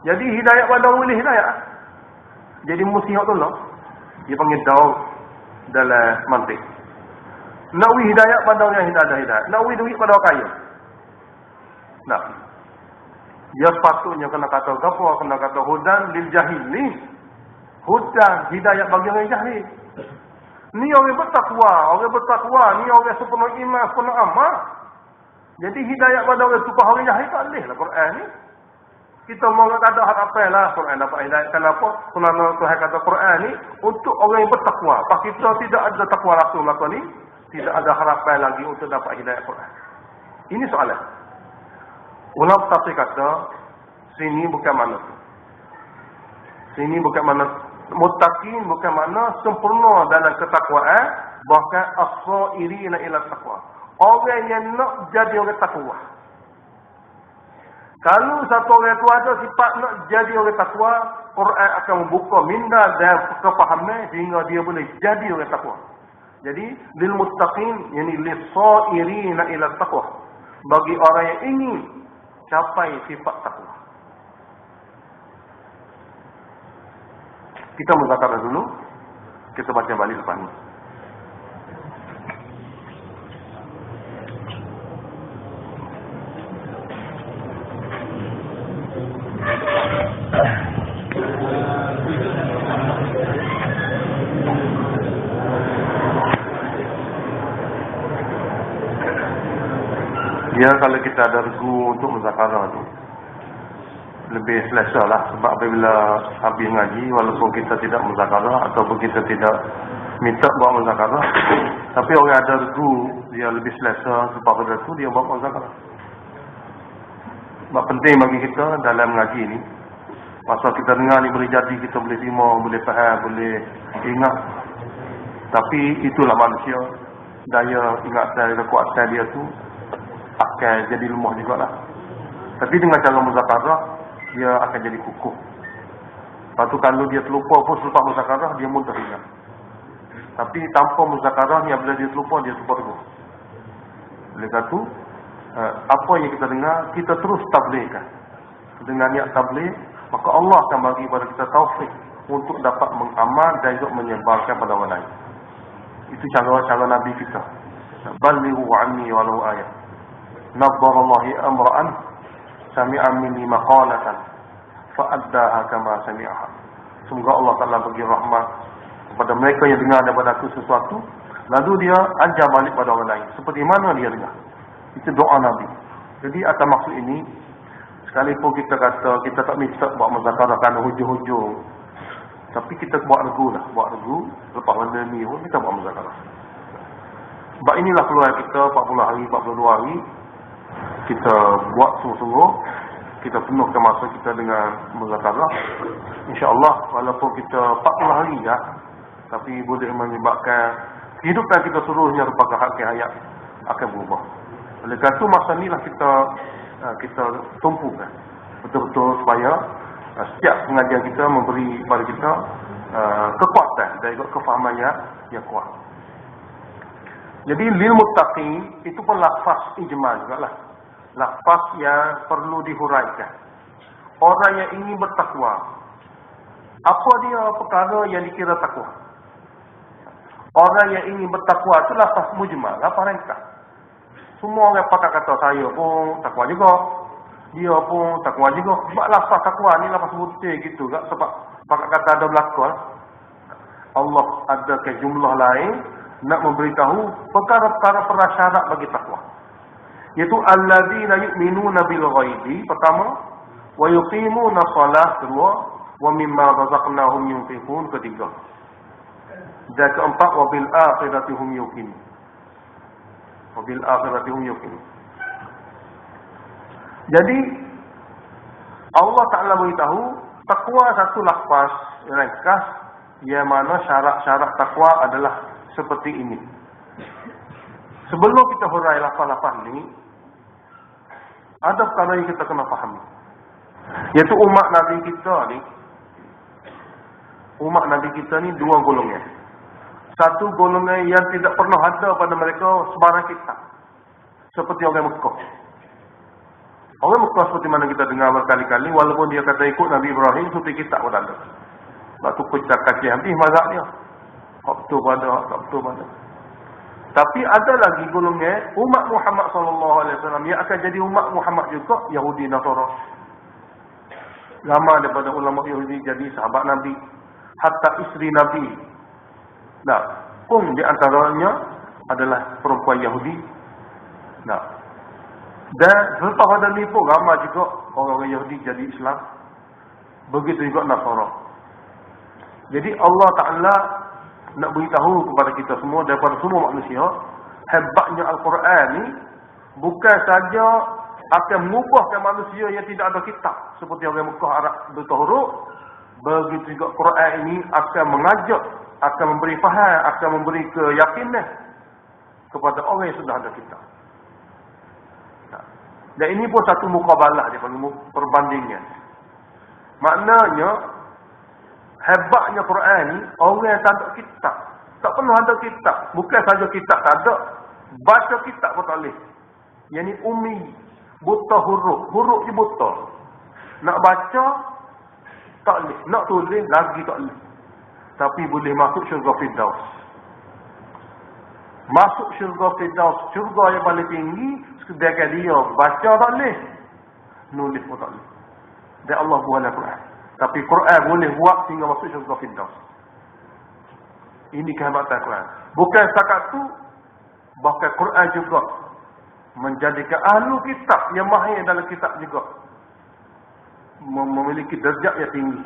A: Jadi hidayah pada orang boleh hidayah. Jadi musihak tu lah. Dia panggil daun dalam mantik. Nak hidayah pada orang yang ada hidayah. Nak duit pada orang kaya. Nah. Dia sepatutnya kena kata apa? Kena kata hudan lil jahilin. Hudan hidayah bagi orang jahil. Ni orang bertakwa, ni orang sempurna iman, sempurna amal. Jadi hidayah pada orang supaya orang jahil tak boleh lah Quran ni. Kita mau kata harapan lah Quran dapat hidayah. Kenapa? Kerana Tuhan kata Quran ni untuk orang yang bertakwa. Pas kita tidak ada takwa rasul maka ni tidak ada harapan lagi untuk dapat hidayah Quran. Ini soalan. Ulama tafsir kata sini bukan mana. Sini bukan mana muttaqin, bukan mana sempurna dalam ketakwaan, bahkan as-sairina ila taqwa. Orang yang nak jadi orang takwa. Kalau satu orang tu ada sifat nak jadi orang takwa, Quran akan membuka minda dan kefahaman sehingga dia boleh jadi orang takwa. Jadi lil muttaqin yani lis-sairina ila taqwa. Bagi orang yang ingin capai sifat takwa. Kita muzakirah dulu. Kita baca balik lepas ni. Ya, kalau kita ada regu untuk muzakarah tu lebih selesa lah. Sebab apabila habis ngaji, walaupun kita tidak muzakarah ataupun kita tidak minta buat muzakarah, tapi orang ada regu, dia lebih selesa sebab pada tu dia buat muzakarah. Sebab penting bagi kita dalam ngaji ni, pasal kita dengar ni boleh jadi, kita boleh terima, boleh faham, boleh ingat. Tapi itulah manusia, daya ingatan, kekuatan dia tu akan jadi lemah juga lah. Tapi dengan cara muzakarah, dia akan jadi kukuh. Lepas tu kalau dia terlupa pun selepas muzakarah, dia mudah ingat. Tapi tanpa muzakarah ni, apabila dia terlupa, dia terlupa terus. Oleh kerana tu, apa yang kita dengar, kita terus tabligkan. Dengan niat tabligh, maka Allah akan bagi kepada kita taufik untuk dapat mengamal dan juga menyebarkan pada orang lain. Itu cara Nabi kita. Balighu anni walau ayat. Nabbarallahi amra'an sami'an minni maqalatan fa'addaha kama sami'aha. Semoga Allah Ta'ala bagi rahmat kepada mereka yang dengar daripada aku sesuatu, lalu dia ajar balik pada orang lain seperti mana dia dengar. Itu doa Nabi. Jadi atas maksud ini, sekalipun kita kata kita tak minta buat muzakarah kerana hujung-hujung, tapi kita buat regu lah, buat regu lepas benda ni pun kita buat muzakarah. Sebab inilah peluang kita 40 hari, 42 hari. Kita buat sungguh-sungguh. Kita penuhkan masa kita dengan mengatakan. InsyaAllah walaupun kita 40 hari ya, tapi boleh menyebabkan kehidupan kita seluruhnya merupakan hakikat hayat akan berubah. Oleh kerana itu masa inilah kita tumpukan betul-betul supaya setiap pengajian kita memberi kepada kita kekuatan dan juga kefahaman yang kuat. Jadi lil muttaqin itu pun lafaz ijmal jugalah. Lafaz yang perlu dihuraikan. Orang yang ingin bertakwa, apa dia perkara yang dikira takwa? Orang yang ingin bertakwa itu lafaz mujmal, lafaz ringkas. Semua orang pakai kata saya pun takwa juga, dia pun takwa juga. Sebab lafaz takwa ni lafaz putih gitu tak? Sebab pakai kata ada belakang. Allah ada ke jumlah lain nak memberitahu perkara-perkara prasyarat bagi takwa. Iaitu alladzina yu'minuna bil ghaibi pertama, wa yuqimuna shalah kedua, wa mimma razaqnahum yunfiqun ketiga. Dan keempat, wa bil akhirati hum yuqinun. Wa bil akhirati hum yuqinun. Jadi Allah Ta'ala beritahu takwa satu lafaz ringkas yang mana syarat-syarat takwa adalah seperti ini. Sebelum kita hurai lafaz-lafaz ni, ada perkara yang kita kena fahami. Iaitu umat Nabi kita ni dua golongan. Satu golongan yang tidak pernah ada pada mereka sebarang kitab. Seperti orang Mekah. Orang Mekah seperti mana kita dengar berkali-kali, walaupun dia kata ikut Nabi Ibrahim, seperti kitab pun ada. Sebab tu kita kasih habis mazhab dia. Hak tu pada. Tapi ada lagi golongan umat Muhammad SAW yang akan jadi umat Muhammad juga, Yahudi Nasara. Lama daripada ulama Yahudi jadi sahabat Nabi, hatta isteri Nabi. Nah, pun di antaranya adalah perempuan Yahudi. Nah, dan selepas pada ni pun ramai juga orang-orang Yahudi jadi Islam. Begitu juga Nasara. Jadi Allah Ta'ala nak beritahu kepada kita semua, daripada semua manusia, hebatnya Al-Quran ni bukan saja akan mengubahkan manusia yang tidak ada kitab seperti orang Mekah Arab buta huruf. Begitu juga Quran ini akan mengajak, akan memberi faham, akan memberi keyakinan kepada orang yang sudah ada kitab. Dan ini pun satu mukabalah dia panggil perbandingan. Maknanya hebatnya Quran ni, orang yang tak ada kitab, tak pernah ada kitab, bukan saja kitab tak ada, baca kitab pun tak boleh. Yang ni ummi, buta huruf je buta. Nak baca tak boleh, nak tulis lagi tak boleh. Tapi boleh masuk syurga Firdaus. Masuk syurga Firdaus, syurga yang paling tinggi, sekedar dia baca tak boleh, nulis pun tak boleh. Dan Allah buat Al-Quran. Tapi Quran boleh buat sehingga masuk syurga Firdaus. Ini kehebatan Quran. Bukan setakat tu, bahkan Quran juga menjadikan ahlu kitab yang mahir dalam kitab juga memiliki darjat yang tinggi.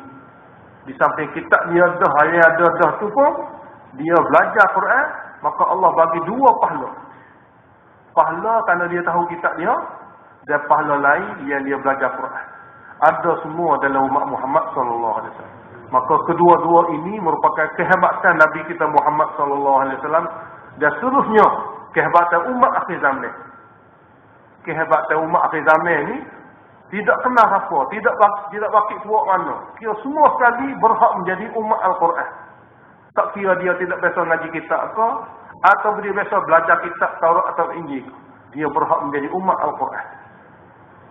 A: Di samping kitab dia ada tu pun, dia belajar Quran, maka Allah bagi dua pahala. Pahala kerana dia tahu kitab dia, dan pahala lain yang dia belajar Quran. Ada semua dalam umat Muhammad SAW. Maka kedua-dua ini merupakan kehebatan Nabi kita Muhammad SAW dan seterusnya kehebatan umat akhir zaman. Kehebatan umat akhir zaman ini tidak kenal apa, tidak bakit buat mana. Kira semua sekali berhak menjadi umat Al-Quran. Tak kira dia tidak biasa ngaji kitab ke, atau dia biasa belajar kitab Taurat atau Injil. Dia berhak menjadi umat Al-Quran.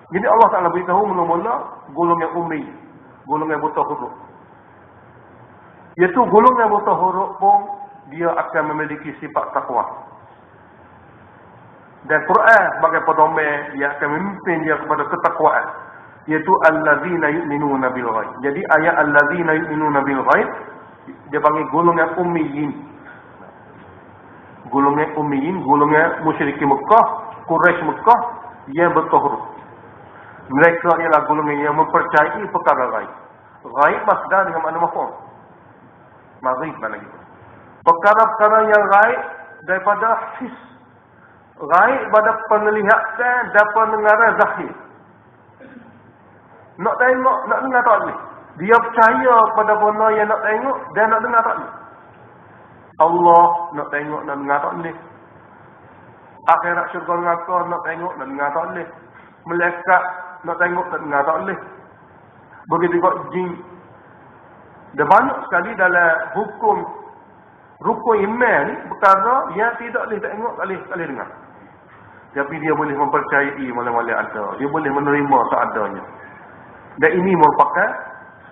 A: Jadi Allah Ta'ala beritahu mula-mula golongan ummi, golongan buta huruf. Iaitu golongan buta huruf pun dia akan memiliki sifat takwa. Dan Quran sebagai pedoman dia akan memimpin dia kepada ketakwaan. Iaitu allazina yu'minuna bil ghaib. Jadi ayat allazina yu'minuna bil ghaib dia panggil golongan ummiyin. Golongan ummiyin, golongan musyrikin Mekah, Quraisy Mekah yang buta huruf. Mereka ialah golongan yang mempercayai perkara ghaib. Ghaib masdar dengan makna mafhum. Maghrib mana gitu. Perkara-perkara yang ghaib daripada his, Raib pada penglihatan dan pendengaran zahir. Nak tengok, nak dengar tak boleh. Dia percaya pada benda yang nak tengok dan nak dengar tak boleh. Allah nak tengok, nak dengar tak boleh. Akhirat syurga neraka nak tengok, nak dengar tak boleh. Malaikat nak tengok, nak dengar tak boleh. Begitu juga jin. Dan banyak sekali dalam hukum rukun iman ni perkara yang tidak boleh tengok, tak boleh dengar. Tapi dia boleh mempercayai mana-mana ada. Dia boleh menerima seadanya. Dan ini merupakan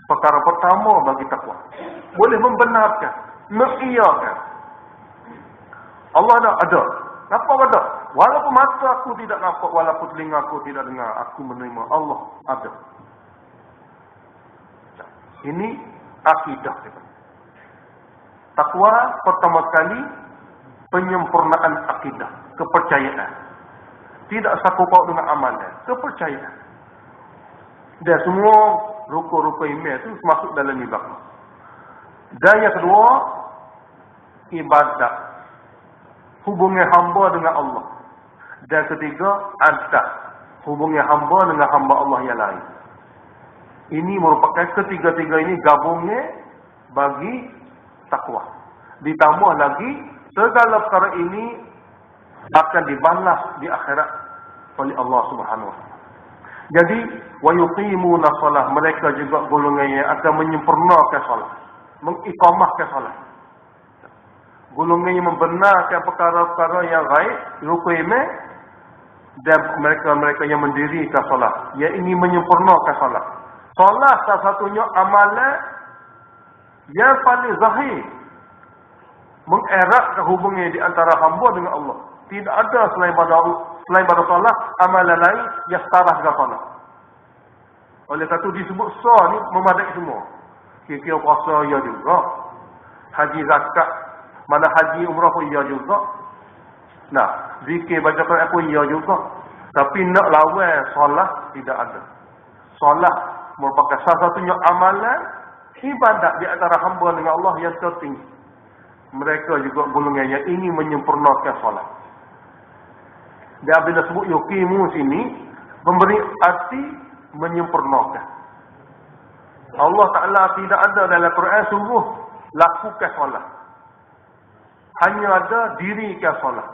A: perkara pertama bagi takwa. Boleh membenarkan, mengiyakan. Allah ada. Nampak ada. Walaupun mata aku tidak nampak, walaupun telinga aku tidak dengar, aku menerima Allah ada. Ini akidah kita. Takwa pertama sekali penyempurnaan akidah, kepercayaan. Tidak sangkut paut dengan amalan, kepercayaan. Dan semua rukun-rukun iman itu masuk dalam ni belakang. Dan yang kedua, ibadat. Hubungan hamba dengan Allah. Dan ketiga, adab. Hubungan hamba dengan hamba Allah yang lain. Ini merupakan ketiga-tiga ini gabungnya bagi takwa. Ditambah lagi, segala perkara ini akan dibalas di akhirat oleh Allah Subhanahu Wa Taala. Jadi, wa yuqimuna shalah, mereka juga golongan yang akan menyempurnakan solat, mengiqamahkan solat. Golongan yang membenarkan perkara-perkara yang baik, rukun iman, dan mereka yang mendirikan solat, yang ini menyempurnakan solat. Solat salah satunya amalan yang paling zahir, mengeratkan hubungan di antara hamba dengan Allah. Tidak ada selain pada solat, amalan lain yang setara dengan solat. Oleh karena itu disebut sah ni memadai semua. Kira-kira puasa ya juga. Haji zakat, mana haji umrah pun ya juga. Nah, zikir baca Quran pun ya juga. Tapi nak lawan solat tidak ada. Solat merupakan salah satunya amalan ibadat di antara hamba dengan Allah yang tertinggi. Mereka juga golongan yang ingin menyempurnakan solat. Dan bila sebut yuqimu sini, memberi arti menyempurnakan. Allah Ta'ala tidak ada dalam Quran suruh lakukan solat. Hanya ada dirikan solat.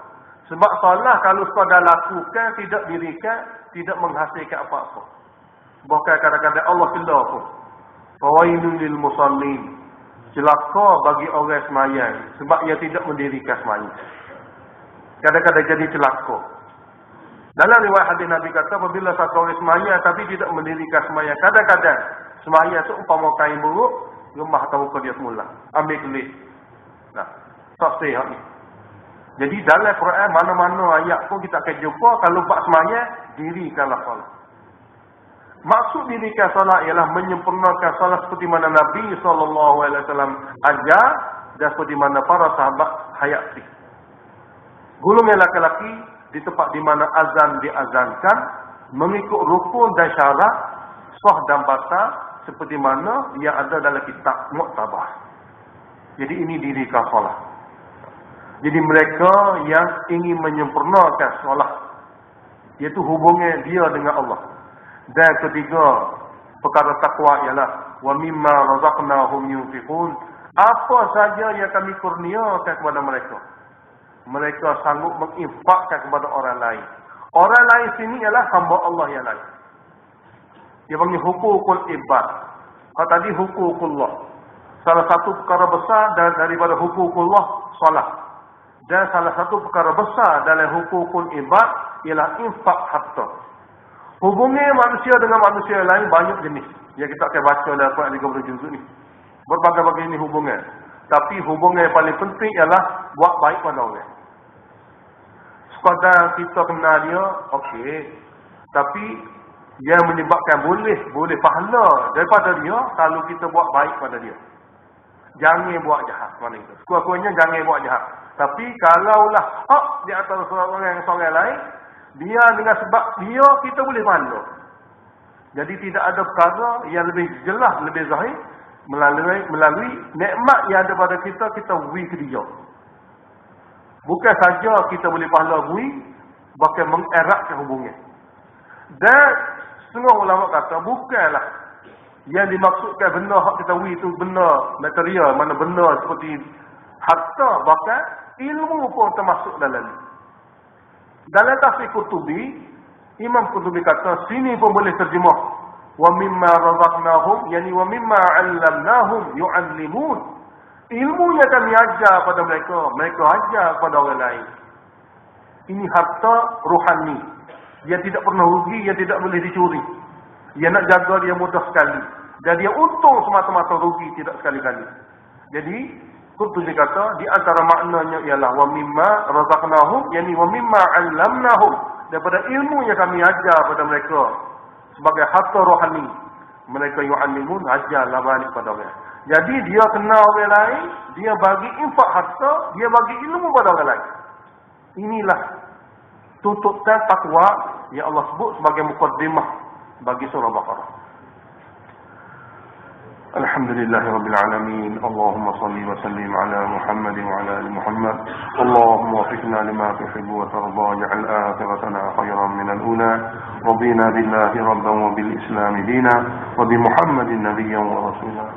A: Sebab solat kalau sekadar lakukan, tidak dirikan, tidak menghasilkan apa-apa. Bahkan kadang-kadang Allah kena pun. Fawailul lil musallin. Celaka bagi orang sembahyang sebab ia tidak mendirikan sembahyang. Kadang-kadang jadi celaka. Dalam riwayat hadis Nabi kata, apabila satu orang sembahyang tapi tidak mendirikan sembahyang, kadang-kadang sembahyang itu umpama kain buruk, gemah atau muka dia semula. Ambil kelis. Nah, tak sihat ni. Jadi dalam Quran mana-mana ayat pun kita akan jumpa kalau buat sembahyang, dirikanlah solat. Maksud dirikan solat ialah menyempurnakan solat seperti mana Nabi SAW ajar dan seperti mana para sahabat hayati. Golongan laki-laki di tempat di mana azan diazankan mengikut rukun dan syarat sah dan batal seperti mana yang ada dalam kitab Mu'tabar. Jadi ini dirikan solat. Jadi mereka yang ingin menyempurnakan solat, iaitu hubungan dia dengan Allah. Dan ketiga perkara takwa ialah wa mimma razaqnahum yunfiqun. Apa saja yang kami kurniakan kepada mereka, mereka sanggup menginfakkan kepada orang lain. Orang lain sini ialah hamba Allah yang lain. Dia panggil hukukul ibad. Kalau tadi hukukullah. Salah satu perkara besar daripada hukukullah solat. Dan salah satu perkara besar dalam hukukul ibad ialah infak harta. Hubungan manusia dengan manusia lain banyak jenis. Yang kita akan baca dalam Quran 30 juzuk ni. Berbagai-bagai jenis hubungan. Tapi hubungan yang paling penting ialah buat baik pada orang. Sekadar kita kenal dia, okey. Tapi yang menyebabkan boleh pahala daripada dia kalau kita buat baik pada dia. Jangan buat jahat mana itu. Sekurang-kurangnya jangan buat jahat. Tapi kalaulah hak di antara seorang dengan seorang lain, dia dengan sebab dia kita boleh pahala. Jadi tidak ada perkara yang lebih jelas, lebih zahir melalui nikmat yang ada pada kita beri ke dia. Bukan saja kita boleh pahala beri, bahkan mengeratkan hubungan. Dan setengah ulama kata bukanlah yang dimaksudkan benda hak kita itu benda material, mana benda seperti harta, bahkan ilmu pun termasuk dalam ni. Dalam tafsir Qurtubi, Imam Qurtubi kata sini pun boleh terjemah wa mimma razaqnahum, yani wa mimma 'allamnahum yu'allimun. Ilmu yang kami ajar pada mereka, mereka ajar kepada orang lain. Ini harta rohani. Dia tidak pernah rugi, dia tidak boleh dicuri. Dia nak jaga dia mudah sekali. Dan dia untung semata-mata, rugi tidak sekali-kali. Jadi, Qurtubi kata, di antara maknanya ialah wa mimma razaqnahum, yani wa mimma 'allamnahum, daripada ilmu yang kami ajar pada mereka sebagai harta rohani. Mereka yu'allimun, ajarlah balik pada orang. Jadi dia kenal orang lain, dia bagi infak harta, dia bagi ilmu pada orang lain. Inilah tuntutan takwa yang Allah sebut sebagai muqaddimah bagi surah Baqarah. Alhamdulillahirabbil alamin. Allahumma salli wa sallim ala Muhammad wa ala ali Muhammad. Allahumma waffiqna lima tuhibbu wa tarda, ja'al akhiratana khairan min al-ula. Radina billahi rabban wa bil islam dinan wa bi Muhammadin nabiyyan wa rasulan.